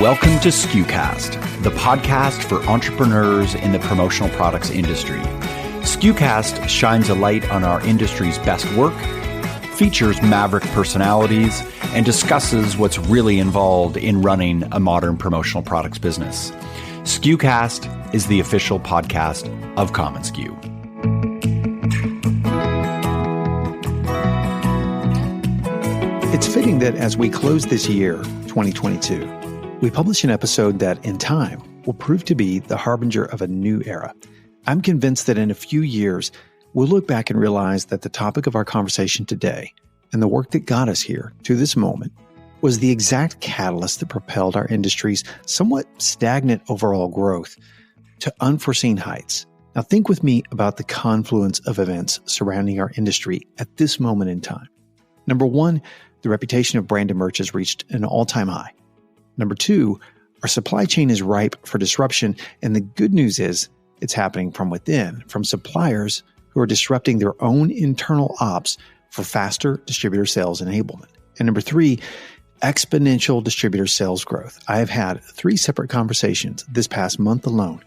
Welcome to SKUcast, the podcast for entrepreneurs in the promotional products industry. SKUcast shines a light on our industry's best work, features maverick personalities, and discusses what's really involved in running a modern promotional products business. SKUcast is the official podcast of COMMONSKU. It's fitting that as we close this year, 2022, we publish an episode that, in time, will prove to be the harbinger of a new era. I'm convinced that in a few years, we'll look back and realize that the topic of our conversation today and the work that got us here to this moment was the exact catalyst that propelled our industry's somewhat stagnant overall growth to unforeseen heights. Now, think with me about the confluence of events surrounding our industry at this moment in time. Number one, the reputation of brand and merch has reached an all-time high. Number two, our supply chain is ripe for disruption, and the good news is it's happening from within, from suppliers who are disrupting their own internal ops for faster distributor sales enablement. And number three, exponential distributor sales growth. I have had 3 separate conversations this past month alone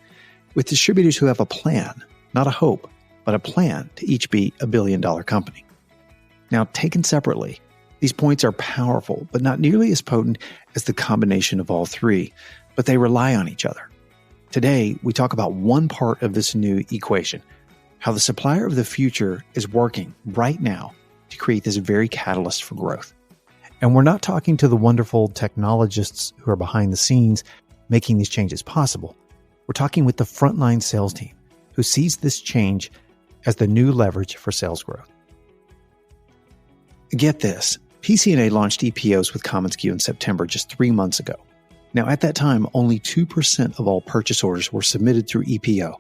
with distributors who have a plan, not a hope, but a plan to each be a billion-dollar company. Now, taken separately, these points are powerful, but not nearly as potent as the combination of all 3, but they rely on each other. Today, we talk about one part of this new equation, how the supplier of the future is working right now to create this very catalyst for growth. And we're not talking to the wonderful technologists who are behind the scenes making these changes possible. We're talking with the frontline sales team who sees this change as the new leverage for sales growth. Get this. PCNA launched ePOs with COMMONSKU in September, just 3 months ago. Now, at that time, only 2% of all purchase orders were submitted through ePO.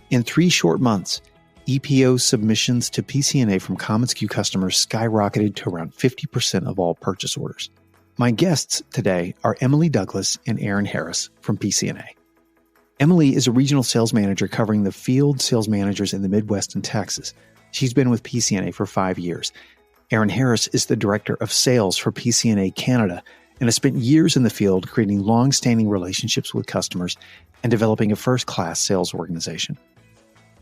In 3 short months, ePO submissions to PCNA from COMMONSKU customers skyrocketed to around 50% of all purchase orders. My guests today are Emily Douglas and Aaron Harris from PCNA. Emily is a regional sales manager covering the field sales managers in the Midwest and Texas. She's been with PCNA for 5 years. Aaron Harris is the Director of Sales for PCNA Canada and has spent years in the field creating long-standing relationships with customers and developing a first-class sales organization.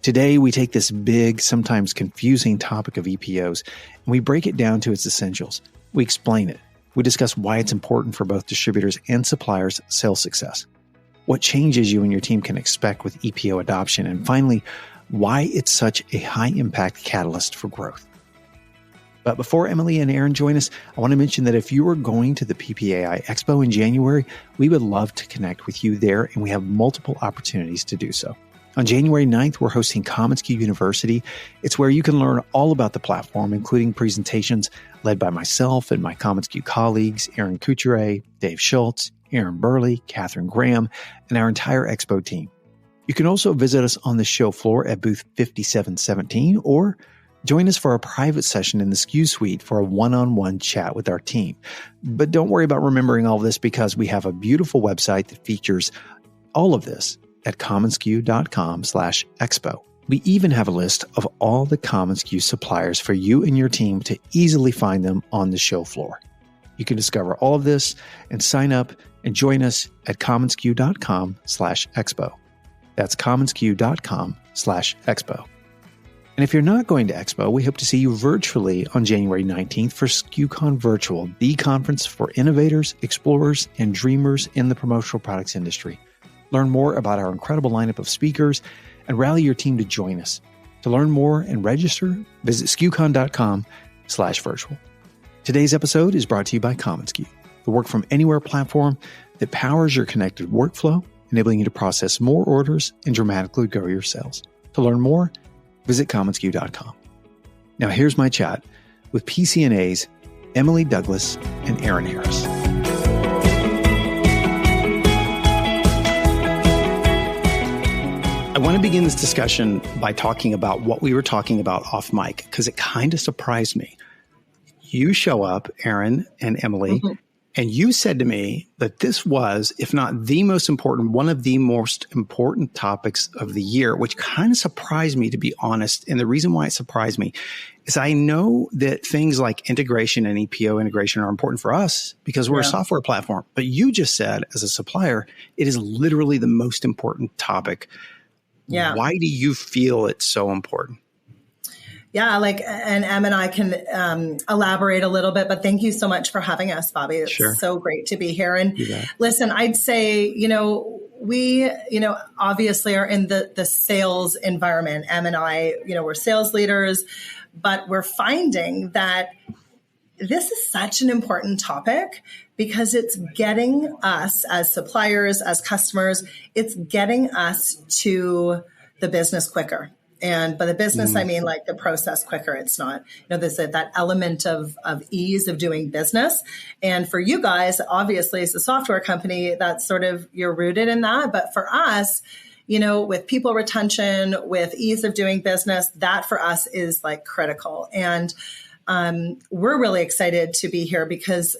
Today, we take this big, sometimes confusing topic of ePOs and we break it down to its essentials. We explain it. We discuss why it's important for both distributors and suppliers' sales success, what changes you and your team can expect with ePO adoption, and finally, why it's such a high-impact catalyst for growth. But before Emily and Aaron join us, I want to mention that if you are going to the PPAI Expo in January, we would love to connect with you there, and we have multiple opportunities to do so. On January 9th, we're hosting COMMONSKU University. It's where you can learn all about the platform, including presentations led by myself and my COMMONSKU colleagues, Aaron Couturier, Dave Schultz, Aaron Burley, Catherine Graham, and our entire Expo team. You can also visit us on the show floor at booth 5717 or join us for a private session in the SKU suite for a one-on-one chat with our team. But don't worry about remembering all this because we have a beautiful website that features all of this at commonsku.com/expo. We even have a list of all the COMMONSKU suppliers for you and your team to easily find them on the show floor. You can discover all of this and sign up and join us at commonsku.com/expo. That's commonsku.com/expo. And if you're not going to Expo, we hope to see you virtually on January 19th for SKUCon Virtual, the conference for innovators, explorers, and dreamers in the promotional products industry. Learn more about our incredible lineup of speakers and rally your team to join us. To learn more and register, visit SKUCon.com/virtual. Today's episode is brought to you by COMMONSKU, the work from anywhere platform that powers your connected workflow, enabling you to process more orders and dramatically grow your sales. To learn more, visit commonsku.com. Now here's my chat with PCNA's Emily Douglas and Aaron Harris. I want to begin this discussion by talking about what we were talking about off mic, because it kind of surprised me. You show up, Aaron and Emily, And you said to me that this was, if not the most important, one of the most important topics of the year, which kind of surprised me, to be honest. And the reason why it surprised me is I know that things like integration and EPO integration are important for us because we're a software platform. But you just said, as a supplier, it is literally the most important topic. Yeah. Why do you feel it's so important? Yeah, and Em and I can elaborate a little bit, but thank you so much for having us, Bobby. It's so great to be here. And listen, I'd say, we, obviously are in the sales environment. Em and I, we're sales leaders, but we're finding that this is such an important topic because it's getting us as suppliers, as customers, it's getting us to the business quicker. And by the business, I mean like the process quicker. It's not, there's that element of ease of doing business. And for you guys, obviously, as a software company, that's sort of, you're rooted in that. But for us, with people retention, with ease of doing business, that for us is like critical. And we're really excited to be here because,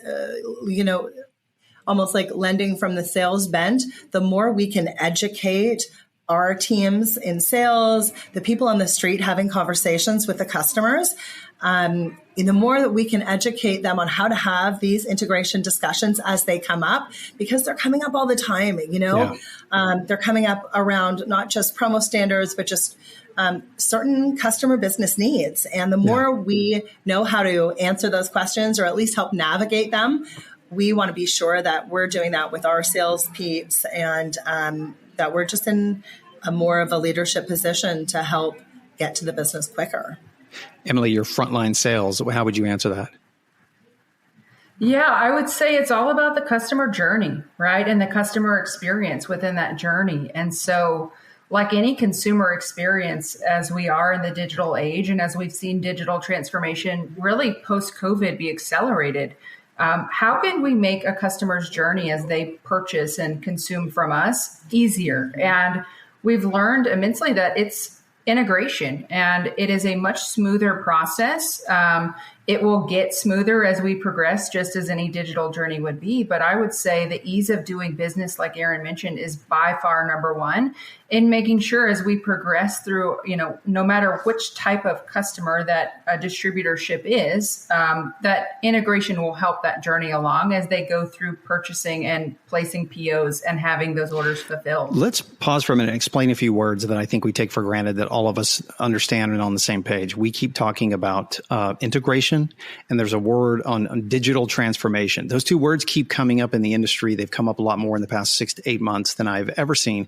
almost like lending from the sales bent, the more we can educate our teams in sales, the people on the street having conversations with the customers, the more that we can educate them on how to have these integration discussions as they come up, because they're coming up all the time, they're coming up around not just promo standards, but just certain customer business needs. And the more we know how to answer those questions or at least help navigate them, we want to be sure that we're doing that with our sales peeps and that we're just in a more of a leadership position to help get to the business quicker. Emily, your frontline sales, how would you answer that? Yeah, I would say it's all about the customer journey, right? And the customer experience within that journey. And so like any consumer experience, as we are in the digital age and as we've seen digital transformation really post-COVID be accelerated, how can we make a customer's journey as they purchase and consume from us easier? And we've learned immensely that it's integration and it is a much smoother process. It will get smoother as we progress, just as any digital journey would be. But I would say the ease of doing business, like Aaron mentioned, is by far number one in making sure as we progress through, no matter which type of customer that a distributorship is, that integration will help that journey along as they go through purchasing and placing POs and having those orders fulfilled. Let's pause for a minute and explain a few words that I think we take for granted that all of us understand and on the same page. We keep talking about integration. And there's a word on digital transformation. Those two words keep coming up in the industry. They've come up a lot more in the past 6 to 8 months than I've ever seen.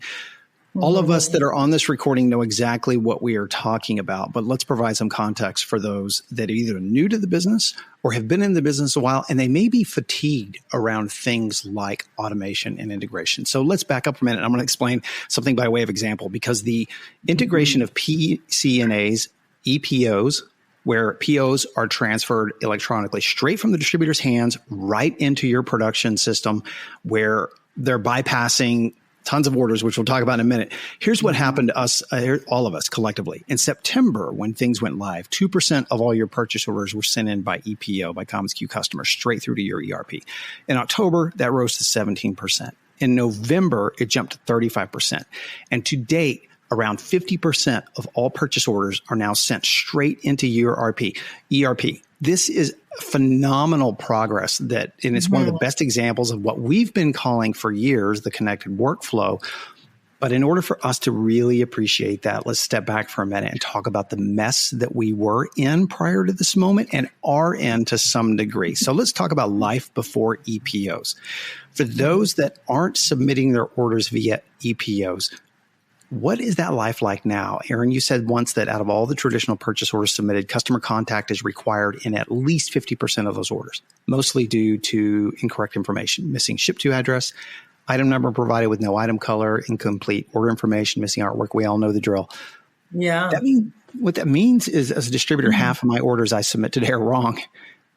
All of us that are on this recording know exactly what we are talking about, but let's provide some context for those that are either new to the business or have been in the business a while, and they may be fatigued around things like automation and integration. So let's back up a minute. I'm going to explain something by way of example, because the integration of PCNAs, ePOs, where POs are transferred electronically straight from the distributor's hands right into your production system, where they're bypassing tons of orders, which we'll talk about in a minute. Here's what happened to us, all of us collectively. In September, when things went live, 2% of all your purchase orders were sent in by EPO, by COMMONSKU customers, straight through to your ERP. In October, that rose to 17%. In November, it jumped to 35%. And to date, around 50% of all purchase orders are now sent straight into your ERP. This is phenomenal progress and it's one of the best examples of what we've been calling for years, the connected workflow. But in order for us to really appreciate that, let's step back for a minute and talk about the mess that we were in prior to this moment and are in to some degree. So let's talk about life before EPOs. For those that aren't submitting their orders via EPOs, what is that life like now? Aaron, you said once that out of all the traditional purchase orders submitted, customer contact is required in at least 50% of those orders, mostly due to incorrect information, missing ship to address, item number provided with no item color, incomplete order information, missing artwork. We all know the drill. Yeah. What that means is, as a distributor, half of my orders I submit today are wrong.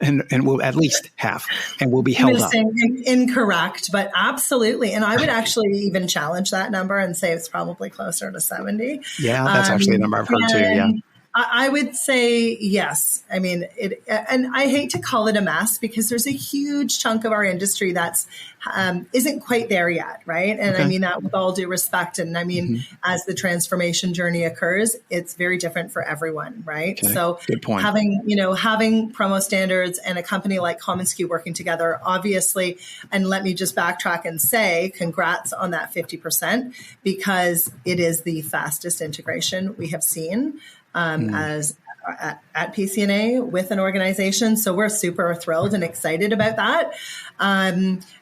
And we'll at least half, and we'll be held up. Incorrect, but absolutely. And I would actually even challenge that number and say it's probably closer to 70. Yeah, that's actually a number I've heard too. Yeah. I would say yes. I mean, and I hate to call it a mess because there's a huge chunk of our industry that's isn't quite there yet, right? And I mean that with all due respect. And I mean, as the transformation journey occurs, it's very different for everyone, right? Okay. So good point. having promo standards and a company like COMMONSKU working together, obviously, and let me just backtrack and say congrats on that 50% because it is the fastest integration we have seen as at PCNA with an organization. So we're super thrilled and excited about that.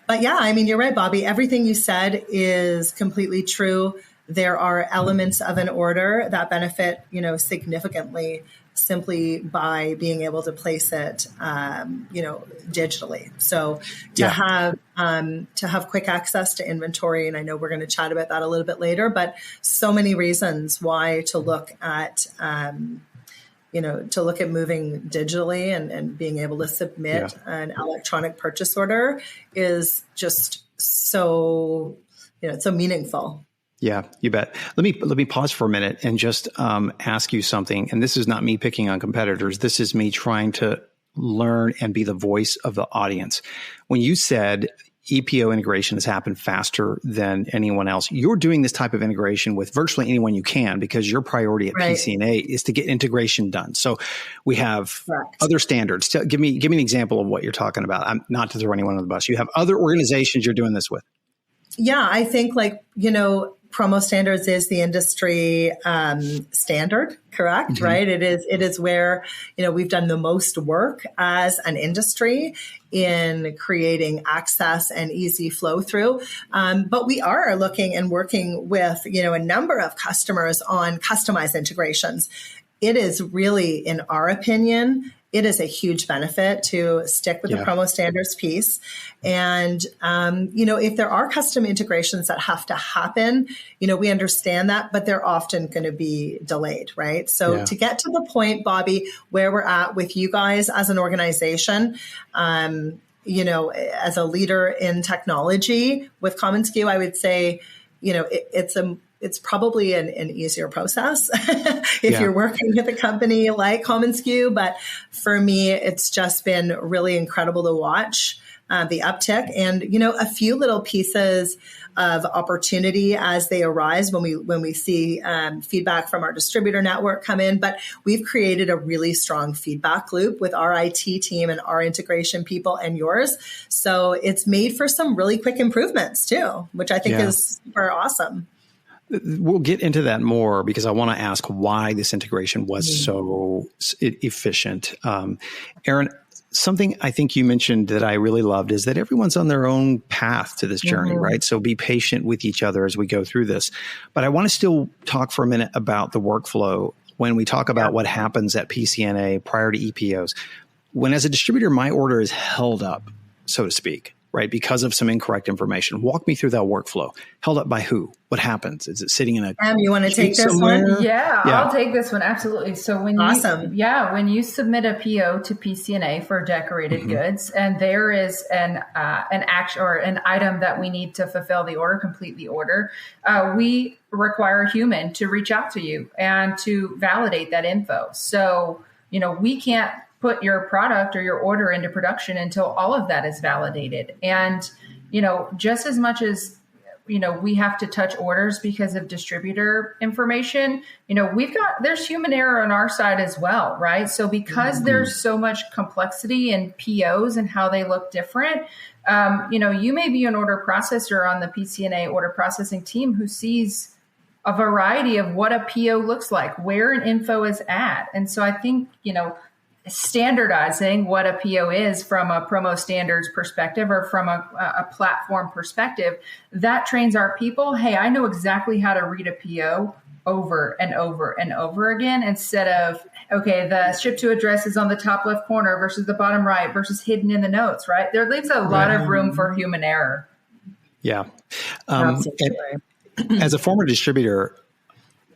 But yeah, I mean, you're right, Bobby. Everything you said is completely true. There are elements of an order that benefit, significantly simply by being able to place it, digitally. So to have quick access to inventory, and I know we're going to chat about that a little bit later, but so many reasons why to look at, moving digitally and being able to submit an electronic purchase order is just so, so meaningful. Yeah, you bet. Let me pause for a minute and just ask you something. And this is not me picking on competitors. This is me trying to learn and be the voice of the audience. When you said EPO integration has happened faster than anyone else, you're doing this type of integration with virtually anyone you can because your priority at PCNA is to get integration done. So we have other standards. Give me an example of what you're talking about. I'm not to throw anyone on the bus. You have other organizations you're doing this with. Yeah, I think promo standards is the industry standard, correct? Right? It is where, we've done the most work as an industry in creating access and easy flow through. But we are looking and working with, a number of customers on customized integrations. It is really, in our opinion, it is a huge benefit to stick with the promo standards piece. And, if there are custom integrations that have to happen, we understand that, but they're often going to be delayed, right? So to get to the point, Bobby, where we're at with you guys as an organization, as a leader in technology with COMMONSKU, I would say, it's probably an easier process if you're working with a company like COMMONSKU. But for me, it's just been really incredible to watch the uptick and, a few little pieces of opportunity as they arise when we see feedback from our distributor network come in. But we've created a really strong feedback loop with our IT team and our integration people and yours. So it's made for some really quick improvements too, which I think is super awesome. We'll get into that more because I want to ask why this integration was so efficient. Erin, something I think you mentioned that I really loved is that everyone's on their own path to this journey, right? So be patient with each other as we go through this. But I want to still talk for a minute about the workflow when we talk about what happens at PCNA prior to EPOs. When as a distributor, my order is held up, so to speak, right? Because of some incorrect information. Walk me through that workflow. Held up by who? What happens? Is it sitting in a you want to take this one? Yeah, I'll take this one. Absolutely. So when you submit a PO to PCNA for decorated goods and there is an action or an item that we need to fulfill the order, complete the order, we require a human to reach out to you and to validate that info. So, we can't put your product or your order into production until all of that is validated. And, just as much as, we have to touch orders because of distributor information, there's human error on our side as well, right? So because there's so much complexity in POs and how they look different, you may be an order processor on the PCNA order processing team who sees a variety of what a PO looks like, where an info is at. And so I think, standardizing what a PO is from a promo standards perspective or from a platform perspective, that trains our people. Hey, I know exactly how to read a PO over and over and over again instead of, okay, the ship to address is on the top left corner versus the bottom right versus hidden in the notes, right? There leaves a lot of room for human error. Yeah. As a former distributor,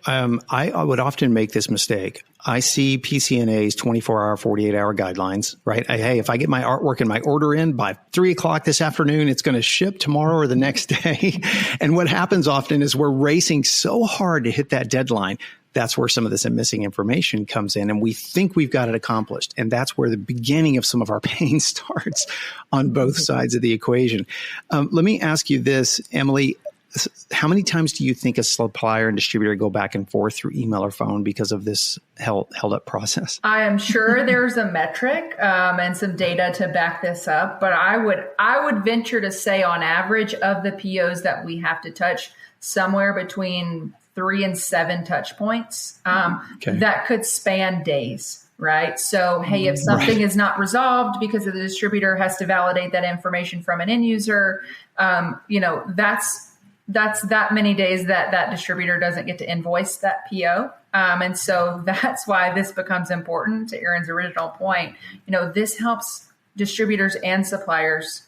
I would often make this mistake. I see PCNA's 24-hour, 48-hour guidelines, right? Hey, if I get my artwork and my order in by 3:00 this afternoon, it's going to ship tomorrow or the next day. And what happens often is we're racing so hard to hit that deadline that's where some of this missing information comes in. And we think we've got it accomplished. And that's where the beginning of some of our pain starts on both sides of the equation. Let me ask you this, Emily. How many times do you think a supplier and distributor go back and forth through email or phone because of this held up process? I am sure there's a metric and some data to back this up, but I would venture to say on average of the POs that we have to touch, somewhere between 3 and 7 touch points that could span days. Right. So, hey, if something is not resolved because the distributor has to validate that information from an end user, that's that many days that distributor doesn't get to invoice that PO. And so that's why this becomes important. To Aaron's original point, this helps distributors and suppliers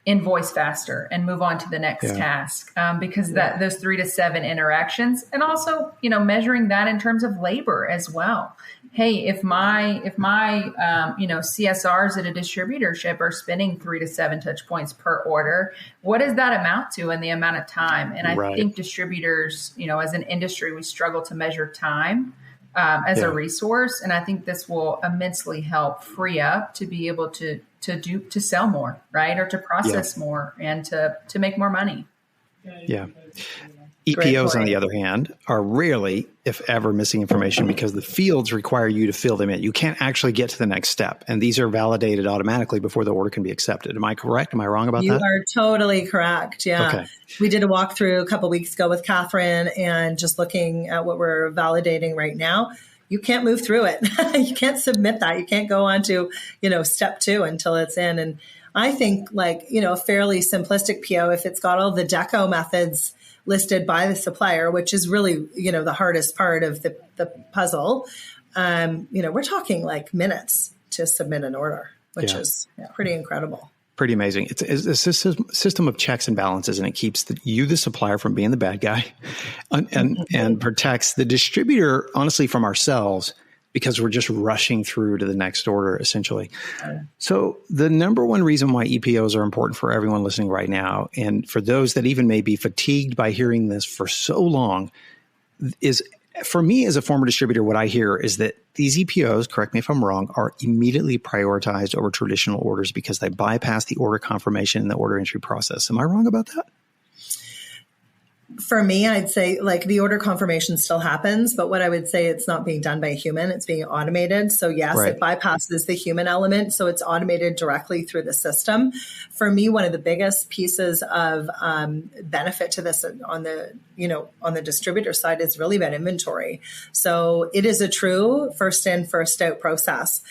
invoice faster and move on to the next task because those 3 to 7 interactions, and also, measuring that in terms of labor as well. Hey, if my CSRs at a distributorship are spending 3 to 7 touch points per order, what does that amount to in the amount of time? And I think distributors, as an industry, we struggle to measure time as a resource. And I think this will immensely help free up to be able to sell more, right? Or to process more and to make more money. Yeah. ePOs, on the other hand, are rarely, if ever, missing information because the fields require you to fill them in. You can't actually get to the next step. And these are validated automatically before the order can be accepted. Am I correct? Am I wrong about that? You are totally correct. Yeah. Okay. We did a walkthrough a couple of weeks ago with Catherine, and just looking at what we're validating right now, you can't move through it. You can't submit that. You can't go on to, step 2 until it's in. And I think a fairly simplistic PO, if it's got all the deco methods listed by the supplier, which is really, the hardest part of the puzzle, we're talking minutes to submit an order, which is pretty incredible. Pretty amazing. It's a system of checks and balances, and it keeps you, the supplier, from being the bad guy and protects the distributor, honestly, from ourselves, because we're just rushing through to the next order, essentially. So the number one reason why ePOs are important for everyone listening right now, and for those that even may be fatigued by hearing this for so long, is, for me as a former distributor, what I hear is that these ePOs, correct me if I'm wrong, are immediately prioritized over traditional orders because they bypass the order confirmation and the order entry process. Am I wrong about that? For me, I'd say the order confirmation still happens, but what I would say, it's not being done by a human, it's being automated. So yes, it bypasses the human element. So it's automated directly through the system. For me, one of the biggest pieces of benefit to this on the distributor side is really about inventory. So it is a true first in, first out process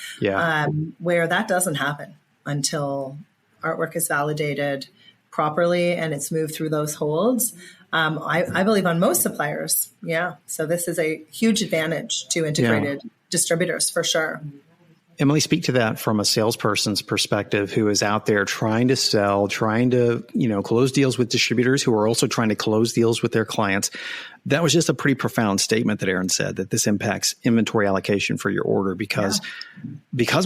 where that doesn't happen until artwork is validated properly and it's moved through those holds. I believe on most suppliers. Yeah. So this is a huge advantage to integrated distributors for sure. Emily, speak to that from a salesperson's perspective who is out there trying to sell, trying to, close deals with distributors who are also trying to close deals with their clients. That was just a pretty profound statement that Aaron said, that this impacts inventory allocation for your order because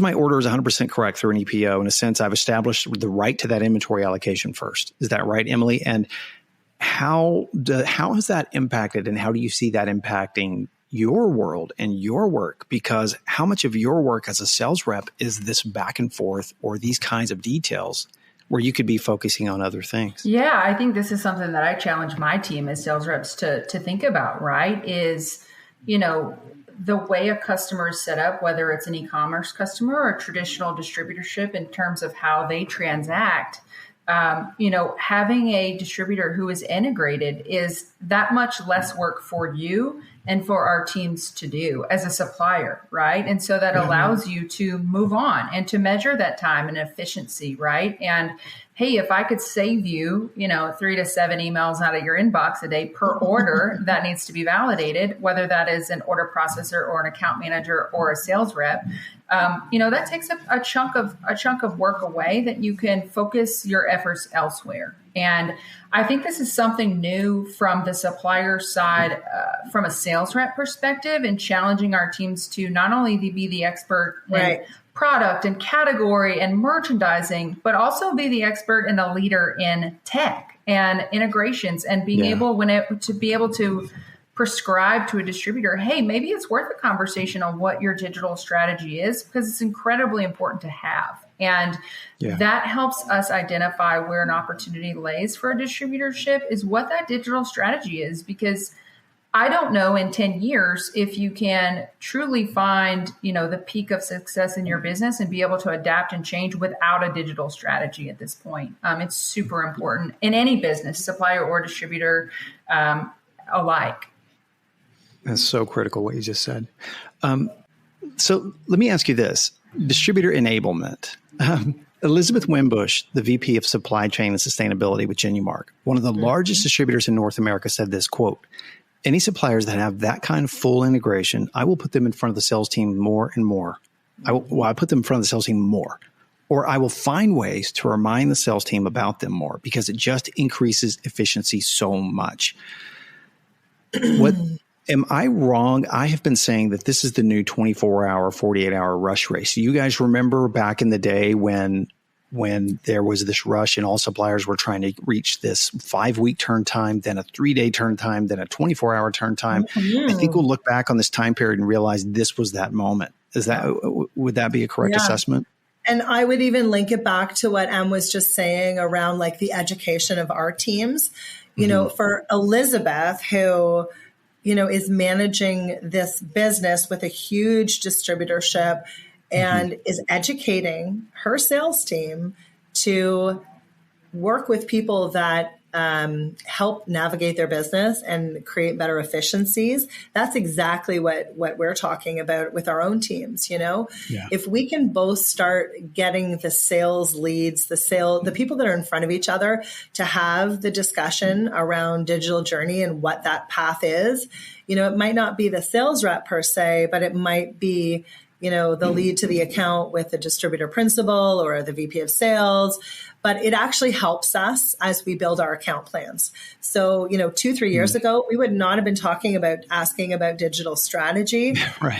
my order is 100% correct through an EPO. In a sense, I've established the right to that inventory allocation first. Is that right, Emily? And how has that impacted, and how do you see that impacting your world and your work? Because how much of your work as a sales rep is this back and forth or these kinds of details where you could be focusing on other things? Yeah, I think this is something that I challenge my team as sales reps to think about, right? Is, the way a customer is set up, whether it's an e-commerce customer or a traditional distributorship in terms of how they transact. Having a distributor who is integrated is that much less work for you and for our teams to do as a supplier, right? And so that allows you to move on and to measure that time and efficiency, right? And hey, if I could save you, 3 to 7 emails out of your inbox a day per order that needs to be validated, whether that is an order processor or an account manager or a sales rep, that takes a chunk of work away that you can focus your efforts elsewhere. And I think this is something new from the supplier side, from a sales rep perspective, and challenging our teams to not only be the expert in product and category and merchandising, but also be the expert and the leader in tech and integrations and being able to prescribe to a distributor, hey, maybe it's worth a conversation on what your digital strategy is, because it's incredibly important to have. And that helps us identify where an opportunity lays for a distributorship, is what that digital strategy is. Because I don't know in 10 years if you can truly find, the peak of success in your business and be able to adapt and change without a digital strategy at this point. It's super important in any business, supplier or distributor alike. That's so critical what you just said. So let me ask you this. Distributor enablement. Elizabeth Wimbush, the VP of Supply Chain and Sustainability with Genumark, one of the largest distributors in North America, said this, quote, "Any suppliers that have that kind of full integration, I will put them in front of the sales team more and more. I put them in front of the sales team more. Or I will find ways to remind the sales team about them more, because it just increases efficiency so much." Am I wrong? I have been saying that this is the new 24-hour, 48-hour rush race. You guys remember back in the day when there was this rush and all suppliers were trying to reach this 5-week turn time, then a 3-day turn time, then a 24-hour turn time. Mm-hmm. I think we'll look back on this time period and realize this was that moment. Would that be a correct assessment? And I would even link it back to what Em was just saying around like the education of our teams. For Elizabeth, who is managing this business with a huge distributorship and is educating her sales team to work with people that help navigate their business and create better efficiencies. That's exactly what we're talking about with our own teams. If we can both start getting the sales leads, the people that are in front of each other to have the discussion around digital journey and what that path is, it might not be the sales rep per se, but it might be the lead to the account with the distributor principal or the VP of sales, but it actually helps us as we build our account plans. So, 2-3 years ago, we would not have been asking about digital strategy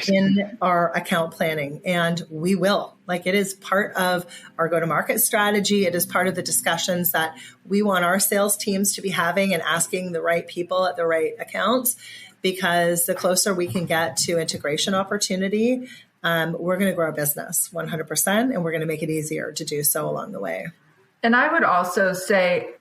in our account planning. And we will. Like, it is part of our go-to-market strategy. It is part of the discussions that we want our sales teams to be having and asking the right people at the right accounts, because the closer we can get to integration opportunity, we're going to grow our business 100%, and we're going to make it easier to do so along the way. And I would also say,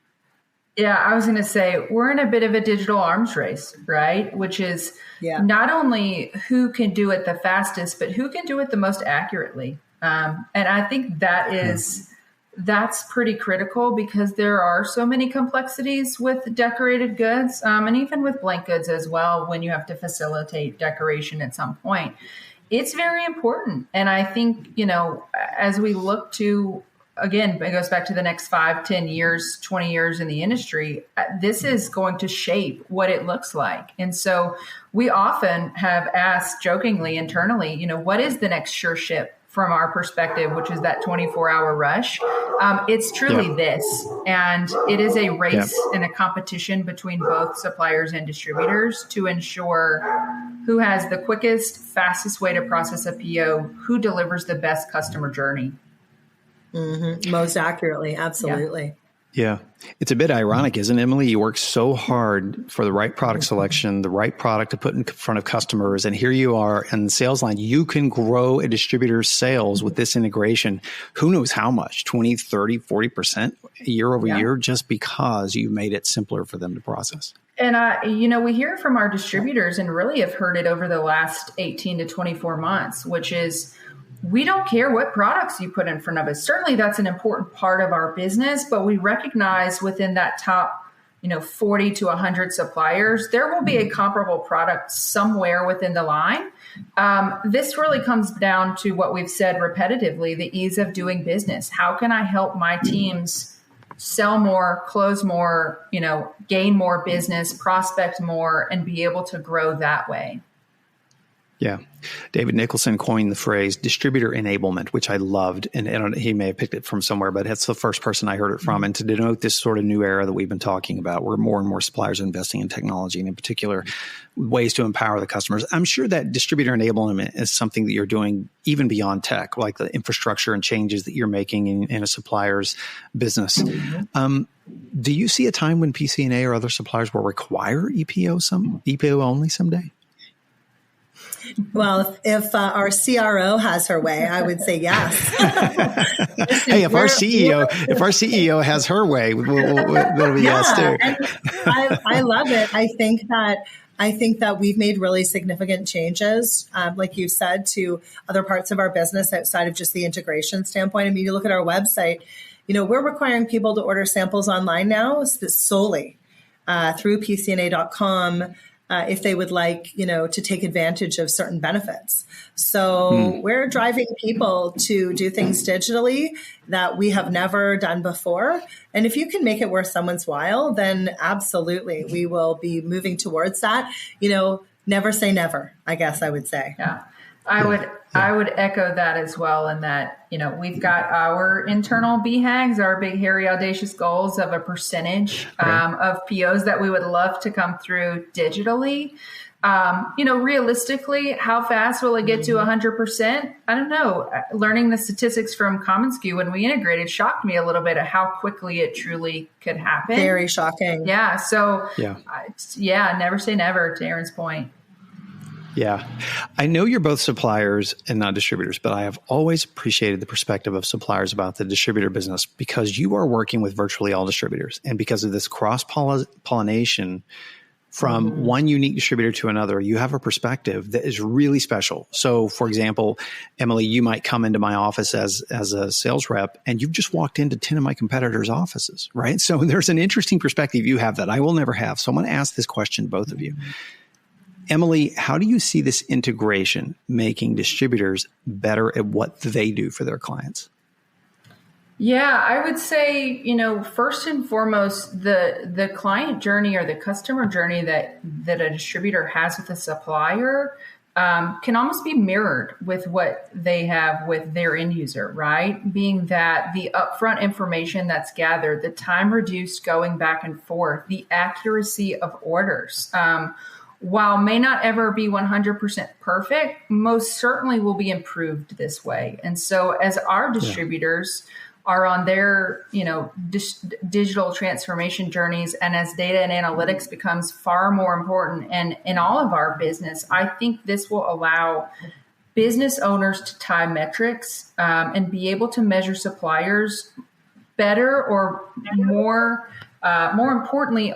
we're in a bit of a digital arms race, right? Which is not only who can do it the fastest, but who can do it the most accurately. And I think that's pretty critical, because there are so many complexities with decorated goods, and even with blank goods as well, when you have to facilitate decoration at some point. It's very important. And I think, as we look to, again, it goes back to the next 5, 10 years, 20 years in the industry, this is going to shape what it looks like. And so we often have asked jokingly internally, what is the next sure ship from our perspective, which is that 24-hour rush? It's truly this. And it is a race and a competition between both suppliers and distributors to ensure who has the quickest, fastest way to process a PO, who delivers the best customer journey. Mm-hmm. Most accurately. Absolutely. Yeah. It's a bit ironic, isn't it, Emily? You work so hard for the right product selection, the right product to put in front of customers. And here you are in the sales line. You can grow a distributor's sales with this integration. Who knows how much? 20, 30, 40% year over year, just because you made it simpler for them to process. And, we hear it from our distributors, and really have heard it over the last 18 to 24 months, which is, we don't care what products you put in front of us. Certainly that's an important part of our business, but we recognize within that top, 40 to 100 suppliers, there will be a comparable product somewhere within the line. This really comes down to what we've said repetitively, the ease of doing business. How can I help my teams sell more, close more, gain more business, prospect more, and be able to grow that way? Yeah. David Nicholson coined the phrase distributor enablement, which I loved. And he may have picked it from somewhere, but it's the first person I heard it from. And to denote this sort of new era that we've been talking about, where more and more suppliers are investing in technology and in particular ways to empower the customers. I'm sure that distributor enablement is something that you're doing even beyond tech, like the infrastructure and changes that you're making in a supplier's business. Do you see a time when PCNA or other suppliers will require EPO only someday? Well, if our CRO has her way, I would say yes. Hey, if our CEO has her way, that'll be yes too. I love it. I think that we've made really significant changes, like you said, to other parts of our business outside of just the integration standpoint. I mean, you look at our website, we're requiring people to order samples online now solely through PCNA.com. If they would like, to take advantage of certain benefits. So we're driving people to do things digitally that we have never done before. And if you can make it worth someone's while, then absolutely, we will be moving towards that. Never say never, I guess I would say. Yeah. I would echo that as well, in that, we've got our internal BHAGs, our big, hairy, audacious goals of a percentage of POs that we would love to come through digitally. Realistically, how fast will it get to 100%? I don't know. Learning the statistics from COMMONSKU when we integrated shocked me a little bit at how quickly it truly could happen. Very shocking. Yeah. So, never say never, to Aaron's point. Yeah. I know you're both suppliers and not distributors, but I have always appreciated the perspective of suppliers about the distributor business because you are working with virtually all distributors. And because of this cross-pollination from one unique distributor to another, you have a perspective that is really special. So, for example, Emily, you might come into my office as a sales rep, and you've just walked into 10 of my competitors' offices, right? So there's an interesting perspective you have that I will never have. So I'm going to ask this question to both of you. Emily, how do you see this integration making distributors better at what they do for their clients? Yeah, I would say, first and foremost, the client journey or the customer journey that a distributor has with a supplier can almost be mirrored with what they have with their end user, right? Being that the upfront information that's gathered, the time reduced going back and forth, the accuracy of orders, while may not ever be 100% perfect, most certainly will be improved this way. And so as our distributors are on their, digital transformation journeys, and as data and analytics becomes far more important and in all of our business, I think this will allow business owners to tie metrics and be able to measure suppliers better or more importantly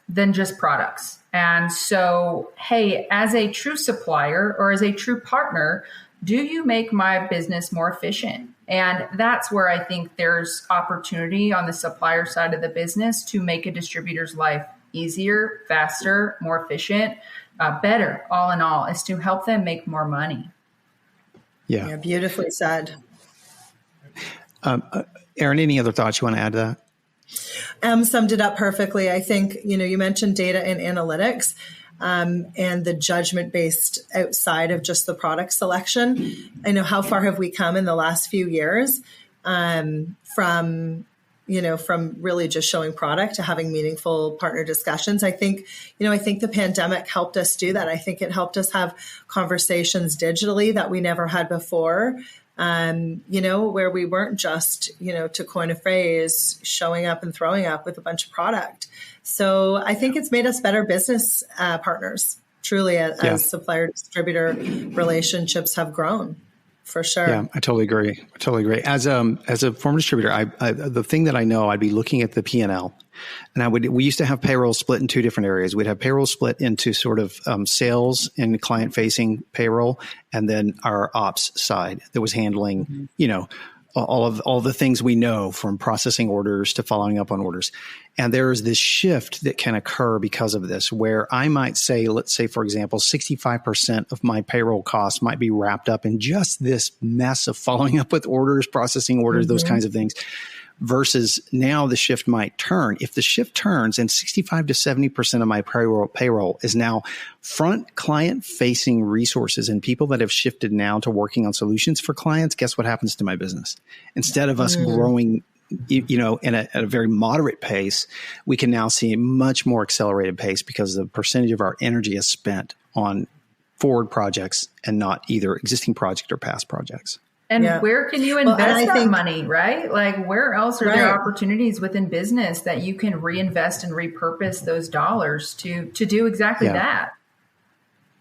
than just products. And so, hey, as a true supplier or as a true partner, do you make my business more efficient? And that's where I think there's opportunity on the supplier side of the business to make a distributor's life easier, faster, more efficient, better, all in all, is to help them make more money. Yeah, beautifully said. Aaron, any other thoughts you want to add to that? Summed it up perfectly. I think, you mentioned data and analytics and the judgment based outside of just the product selection. I know how far have we come in the last few years from really just showing product to having meaningful partner discussions. I think the pandemic helped us do that. I think it helped us have conversations digitally that we never had before. Where we weren't just, to coin a phrase, showing up and throwing up with a bunch of product. So I think it's made us better business partners, truly, as supplier-distributor relationships have grown, for sure. Yeah, I totally agree. As a former distributor, the thing that I know, I'd be looking at the P&L, and we used to have payroll split in two different areas. We'd have payroll split into sort of sales and client-facing payroll, and then our ops side that was handling, all the things we know, from processing orders to following up on orders. And there is this shift that can occur because of this, where I might say, let's say, for example, 65% of my payroll costs might be wrapped up in just this mess of following up with orders, processing orders, those kinds of things. versus now the shift might turn. If the shift turns and 65 to 70% of my payroll is now front client facing resources and people that have shifted now to working on solutions for clients, guess what happens to my business? Instead of us growing, in a very moderate pace, we can now see a much more accelerated pace because the percentage of our energy is spent on forward projects and not either existing project or past projects. And where can you invest that money, right? Like where else are there opportunities within business that you can reinvest and repurpose those dollars to do exactly that?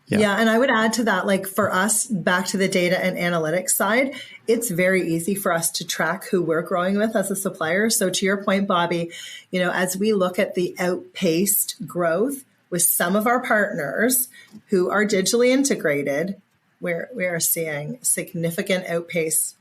Yeah. And I would add to that, like for us, back to the data and analytics side, it's very easy for us to track who we're growing with as a supplier. So to your point, Bobby, as we look at the outpaced growth with some of our partners who are digitally integrated, we are seeing significant outpace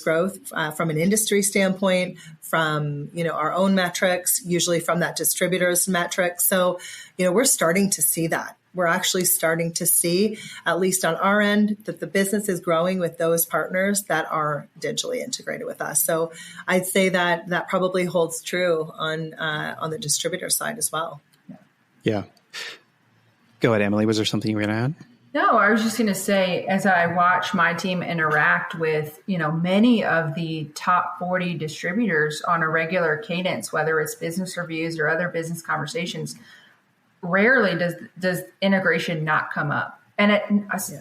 growth from an industry standpoint, from, our own metrics, usually from that distributors metric. So, we're starting to see that. We're actually starting to see, at least on our end, that the business is growing with those partners that are digitally integrated with us. So I'd say that probably holds true on the distributor side as well. Yeah. Go ahead, Emily. Was there something you were going to add? No, I was just going to say, as I watch my team interact with, many of the top 40 distributors on a regular cadence, whether it's business reviews or other business conversations, rarely does integration not come up. And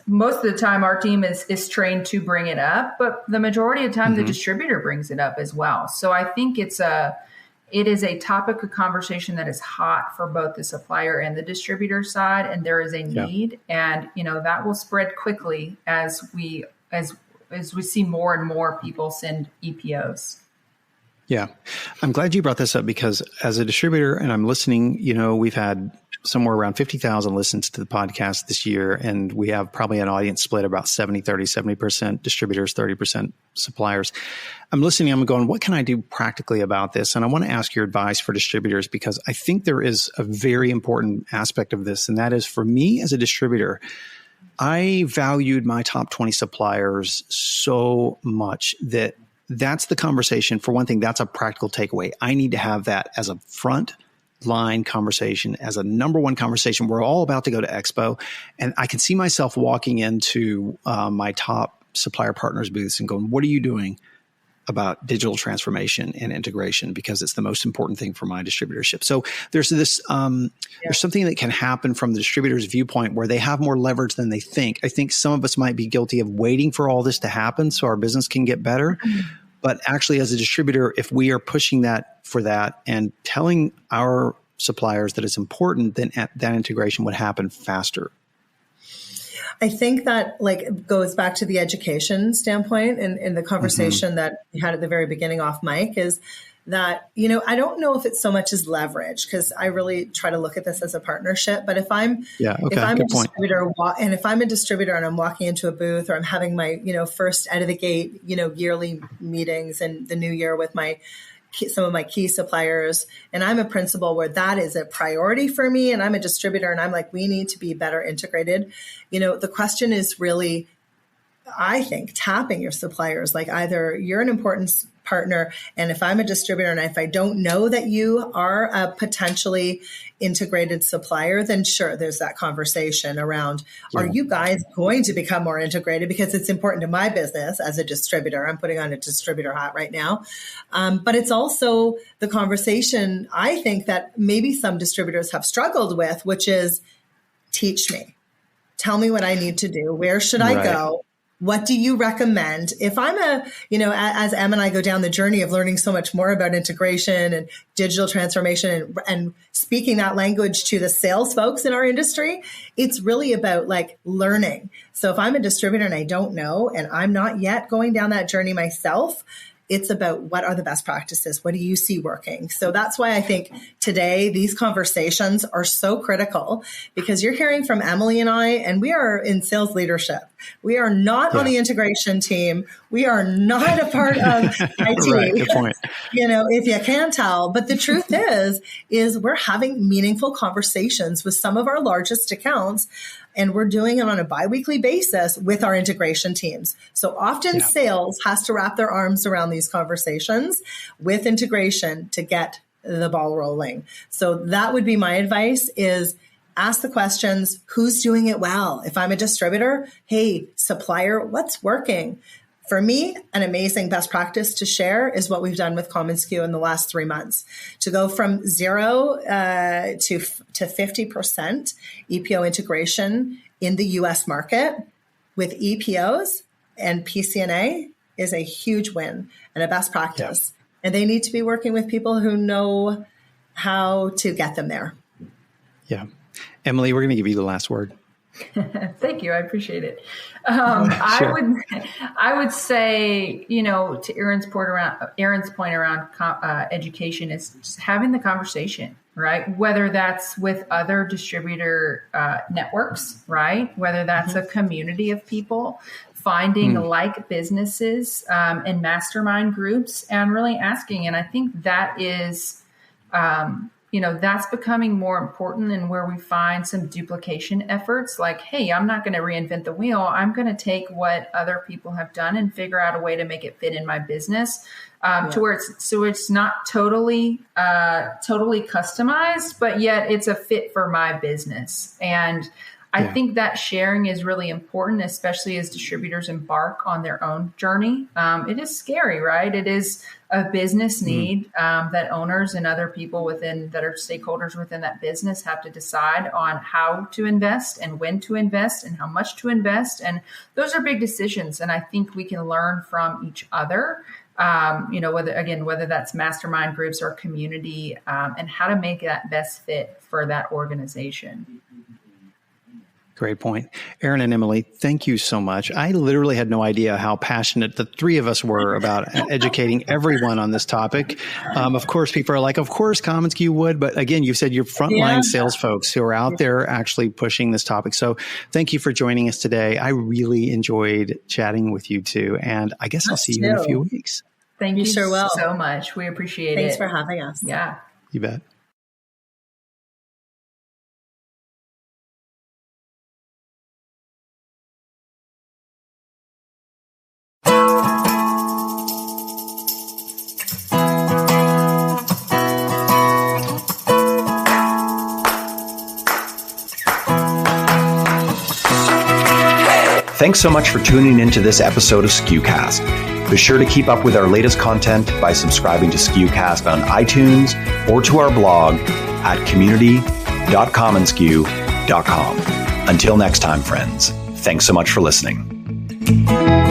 most of the time our team is trained to bring it up, but the majority of the time the distributor brings it up as well. So I think it is a topic of conversation that is hot for both the supplier and the distributor side, and there is a need, and that will spread quickly as we see more and more people send ePOs. Yeah, I'm glad you brought this up because as a distributor, and I'm listening, we've had somewhere around 50,000 listens to the podcast this year, and we have probably an audience split about 70% distributors, 30% suppliers. I'm listening, I'm going, what can I do practically about this? And I want to ask your advice for distributors because I think there is a very important aspect of this, and that is for me as a distributor, I valued my top 20 suppliers so much that's the conversation. For one thing, that's a practical takeaway. I need to have that as a front line conversation, as a number one conversation. We're all about to go to Expo, and I can see myself walking into my top supplier partners booths and going, what are you doing about digital transformation and integration? Because it's the most important thing for my distributorship. So there's this, there's something that can happen from the distributor's viewpoint where they have more leverage than they think. I think some of us might be guilty of waiting for all this to happen so our business can get better. But actually, as a distributor, if we are pushing for that and telling our suppliers that it's important, then that integration would happen faster. I think that goes back to the education standpoint and the conversation that we had at the very beginning off mic is that, I don't know if it's so much as leverage because I really try to look at this as a partnership. But if I'm a distributor and if I'm a distributor and I'm walking into a booth or I'm having my, first out of the gate, yearly meetings in the new year with some of my key suppliers, and I'm a principal where that is a priority for me, and I'm a distributor and I'm like, we need to be better integrated. The question is really, I think, tapping your suppliers, like either you're an important partner, and if I'm a distributor and if I don't know that you are a potentially integrated supplier, then sure, there's that conversation around, are you guys going to become more integrated? Because it's important to my business as a distributor. I'm putting on a distributor hat right now. But it's also the conversation I think that maybe some distributors have struggled with, which is teach me, tell me what I need to do. Where should I go? What do you recommend? If I'm as Em and I go down the journey of learning so much more about integration and digital transformation and speaking that language to the sales folks in our industry, it's really about learning. So if I'm a distributor and I don't know, and I'm not yet going down that journey myself, it's about what are the best practices? What do you see working? So that's why I think today these conversations are so critical because you're hearing from Emily and I, and we are in sales leadership. We are not on the integration team. We are not a part of IT. Right, good point. If you can't tell. But the truth is we're having meaningful conversations with some of our largest accounts, and we're doing it on a biweekly basis with our integration teams. So often sales has to wrap their arms around these conversations with integration to get the ball rolling. So that would be my advice, is ask the questions, who's doing it well? If I'm a distributor, hey, supplier, what's working? For me, an amazing best practice to share is what we've done with COMMONSKU in the last 3 months. To go from 0 to 50% EPO integration in the US market with ePOs and PCNA is a huge win and a best practice. And they need to be working with people who know how to get them there. Yeah. Emily, we're going to give you the last word. Thank you. I appreciate it. Sure. I would say, to Erin's point around education is just having the conversation, right? Whether that's with other distributor networks, right? Whether that's a community of people, finding like businesses and mastermind groups, and really asking. And I think that is, that's becoming more important, and where we find some duplication efforts like, hey, I'm not going to reinvent the wheel. I'm going to take what other people have done and figure out a way to make it fit in my business to where it's not totally customized, but yet it's a fit for my business. And I think that sharing is really important, especially as distributors embark on their own journey. It is scary, right? It is a business need that owners and other people that are stakeholders within that business have to decide on how to invest and when to invest and how much to invest. And those are big decisions. And I think we can learn from each other, whether that's mastermind groups or community, and how to make that best fit for that organization. Great point. Erin and Emily, thank you so much. I literally had no idea how passionate the three of us were about educating everyone on this topic. Of course, people are like, of course, COMMONSKU would. But again, you've said you're frontline sales folks who are out there actually pushing this topic. So thank you for joining us today. I really enjoyed chatting with you two. And I guess I'll see you in a few weeks. Thank you so much. We appreciate it. Thanks for having us. Yeah. You bet. Thanks so much for tuning into this episode of SKUcast. Be sure to keep up with our latest content by subscribing to SKUcast on iTunes or to our blog at community.commonsku.com. Until next time, friends, thanks so much for listening.